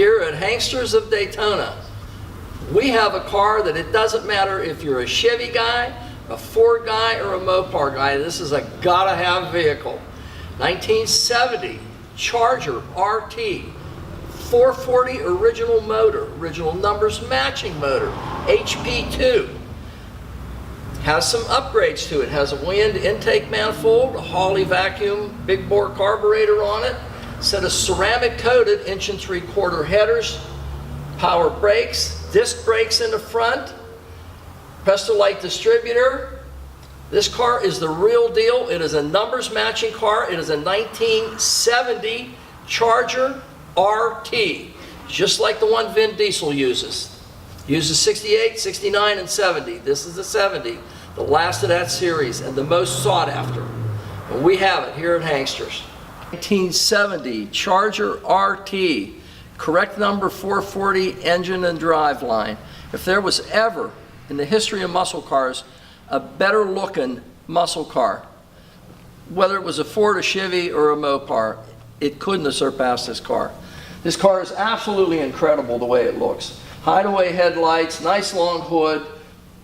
Here at HANKSTERS of Daytona, we have a car that it doesn't matter if you're a Chevy guy, a Ford guy, or a Mopar guy. This is a gotta-have vehicle. 1970 Charger RT, 440 original motor, original numbers matching motor, HP2. Has some upgrades to it. Has a wind intake manifold, a Hawley vacuum, big bore carburetor on it, set of ceramic coated 1 3/4 headers, power brakes, disc brakes in the front, Prestolite distributor. This car is the real deal. It is a numbers matching car. It is a 1970 Charger RT, just like the one Vin Diesel uses. Uses 68, 69, and 70. This is the 70, the last of that series and the most sought after. And we have it here at HANKSTERS. 1970 Charger RT, correct number 440 engine and drive line. If there was ever in the history of muscle cars a better looking muscle car, whether it was a Ford, a Chevy, or a Mopar, it couldn't have surpassed this car. This car is absolutely incredible the way it looks. Hideaway headlights, nice long hood,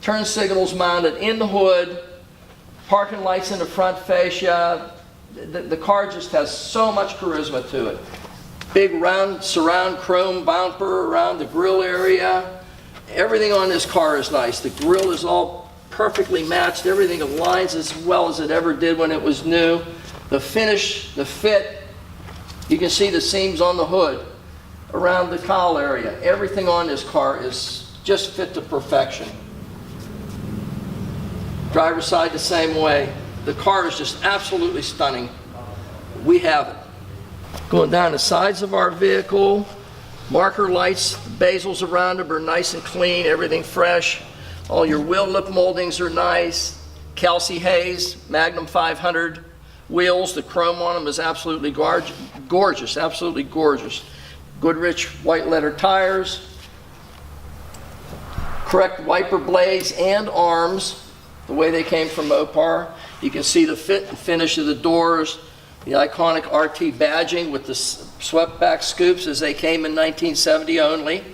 turn signals mounted in the hood, parking lights in the front fascia. The car just has so much charisma to it. Big round surround chrome bumper around the grille area. Everything on this car is nice. The grille is all perfectly matched. Everything aligns as well as it ever did when it was new. The finish, the fit, you can see the seams on the hood, around the cowl area. Everything on this car is just fit to perfection. Driver's side the same way. The car is just absolutely stunning. We have it. Going down the sides of our vehicle, marker lights, the bezels around them are nice and clean, everything fresh. All your wheel lip moldings are nice. Kelsey Hayes Magnum 500 wheels. The chrome on them is absolutely gorgeous, absolutely gorgeous. Goodrich white letter tires. Correct wiper blades and arms, the way they came from Mopar. You can see the fit and finish of the doors, the iconic RT badging with the swept back scoops as they came in 1970 only.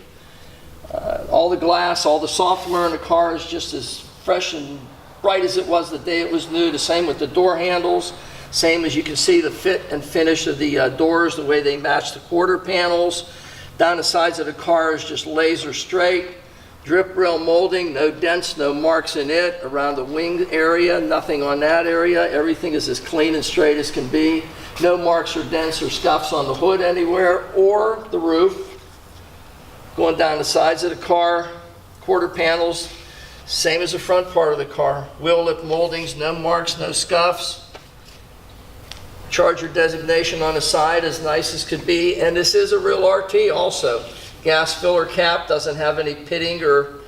All the glass, all the software in the car is just as fresh and bright as it was the day it was new. The same with the door handles. Same as you can see the fit and finish of the doors, the way they match the quarter panels. Down the sides of the car is just laser straight. Drip rail molding, no dents, no marks in it. Around the wing area, nothing on that area. Everything is as clean and straight as can be. No marks or dents or scuffs on the hood anywhere or the roof. Going down the sides of the car, quarter panels, same as the front part of the car. Wheel lip moldings, no marks, no scuffs. Charger designation on the side, as nice as could be. And this is a real RT also. Gas filler cap doesn't have any pitting or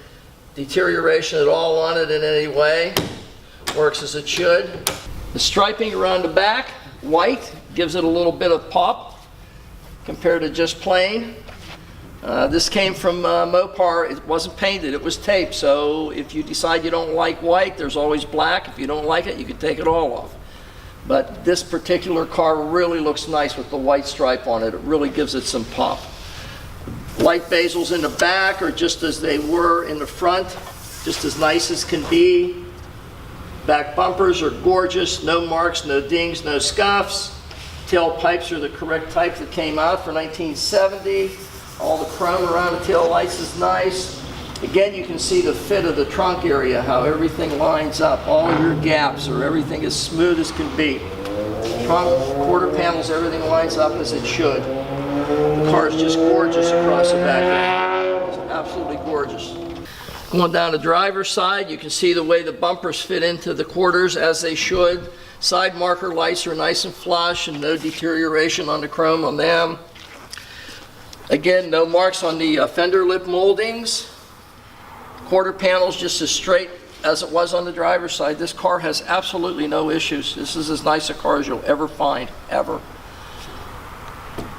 deterioration at all on it in any way. Works as it should. The striping around the back, white, gives it a little bit of pop compared to just plain. This came from Mopar. It wasn't painted, it was taped. So if you decide you don't like white, there's always black. If you don't like it, you can take it all off. But this particular car really looks nice with the white stripe on it. It really gives it some pop. Light bezels in the back are just as they were in the front, just as nice as can be. Back bumpers are gorgeous, no marks, no dings, no scuffs. Tail pipes are the correct type that came out for 1970. All the chrome around the tail lights is nice. Again, you can see the fit of the trunk area, how everything lines up. All your gaps or everything as smooth as can be. Trunk, quarter panels, everything lines up as it should. The car is just gorgeous across the back. It's absolutely gorgeous. Going down the driver's side, you can see the way the bumpers fit into the quarters as they should. Side marker lights are nice and flush and no deterioration on the chrome on them. Again, no marks on the fender lip moldings. Quarter panels just as straight as it was on the driver's side. This car has absolutely no issues. This is as nice a car as you'll ever find, ever.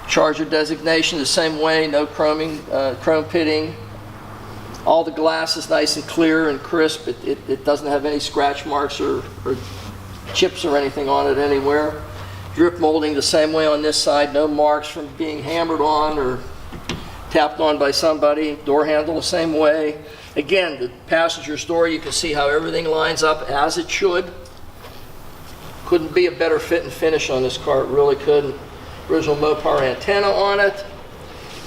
Charger designation the same way, no chrome pitting. All the glass is nice and clear and crisp. It doesn't have any scratch marks or chips or anything on it anywhere. Drip molding the same way on this side, no marks from being hammered on or tapped on by somebody, door handle the same way. Again, the passenger's door, you can see how everything lines up as it should. Couldn't be a better fit and finish on this car, it really couldn't. Original Mopar antenna on it.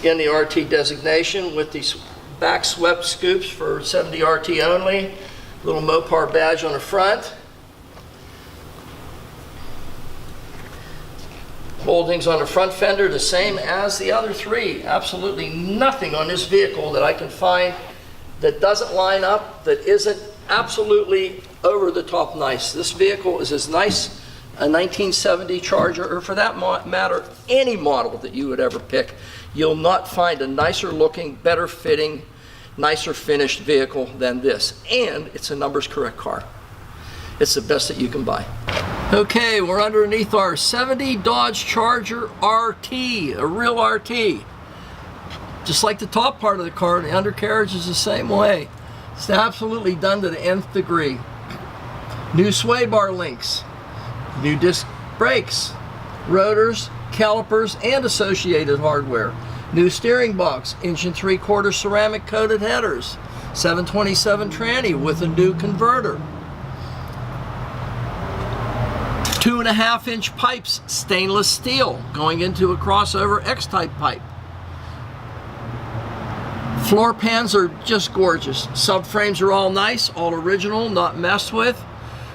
Again, the RT designation with these back swept scoops for 70 RT only. Little Mopar badge on the front. Moldings on the front fender, the same as the other three. Absolutely nothing on this vehicle that I can find that doesn't line up, that isn't absolutely over the top nice. This vehicle is as nice a 1970 Charger, or for that matter, any model that you would ever pick. You'll not find a nicer looking, better fitting, nicer finished vehicle than this. And it's a numbers correct car. It's the best that you can buy. Okay, we're underneath our 70 Dodge Charger RT, a real RT. Just like the top part of the car, the undercarriage is the same way. It's absolutely done to the nth degree. New sway bar links, new disc brakes, rotors, calipers, and associated hardware. New steering box, 1 3/4 ceramic coated headers, 727 tranny with a new converter. 2.5-inch pipes, stainless steel, going into a crossover X-type pipe. Floor pans are just gorgeous. Subframes are all nice, all original, not messed with.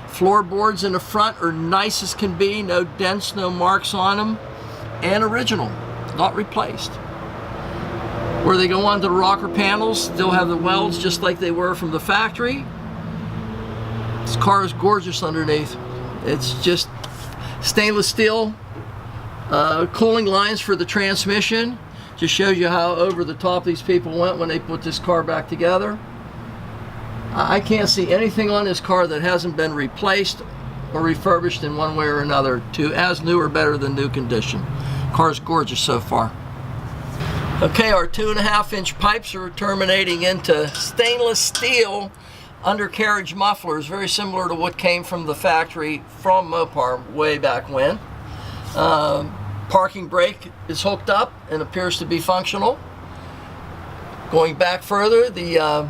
Floorboards in the front are nice as can be, no dents, no marks on them, and original, not replaced. Where they go onto the rocker panels, still have the welds just like they were from the factory. This car is gorgeous underneath. It's just stainless steel, cooling lines for the transmission. Just shows you how over the top these people went when they put this car back together. I can't see anything on this car that hasn't been replaced or refurbished in one way or another to as new or better than new condition. Car's gorgeous so far. Okay, our 2.5-inch pipes are terminating into stainless steel undercarriage mufflers, very similar to what came from the factory from Mopar way back when. Parking brake is hooked up and appears to be functional. Going back further, the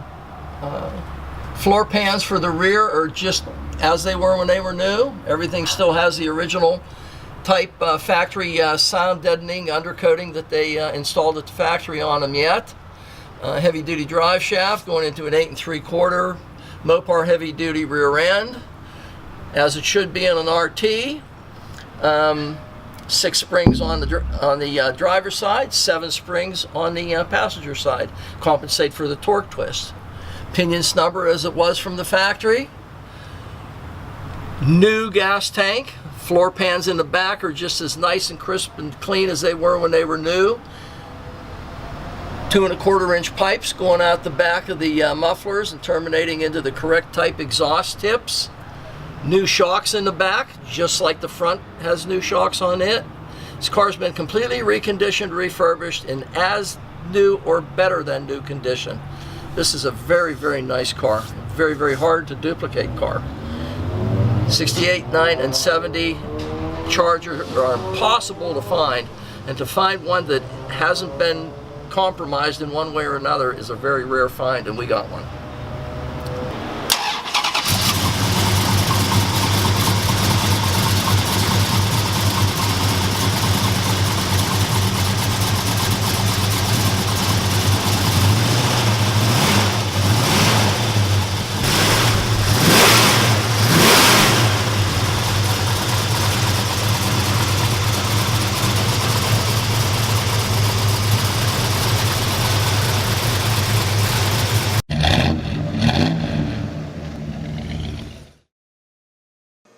floor pans for the rear are just as they were when they were new. Everything still has the original type factory sound deadening undercoating that they installed at the factory on them yet. Heavy duty drive shaft going into an 8 3/4 Mopar heavy duty rear end, as it should be in an RT. 6 springs on the driver's side, 7 springs on the passenger side, compensate for the torque twist. Pinion snubber as it was from the factory. New gas tank. Floor pans in the back are just as nice and crisp and clean as they were when they were new. 2.25-inch pipes going out the back of the mufflers and terminating into the correct type exhaust tips. New shocks in the back, just like the front has new shocks on it. This car's been completely reconditioned, refurbished, in as new or better than new condition. This is a very, very nice car. Very, very hard to duplicate car. 68, 9, and 70 Charger are impossible to find, and to find one that hasn't been compromised in one way or another is a very rare find, and we got one.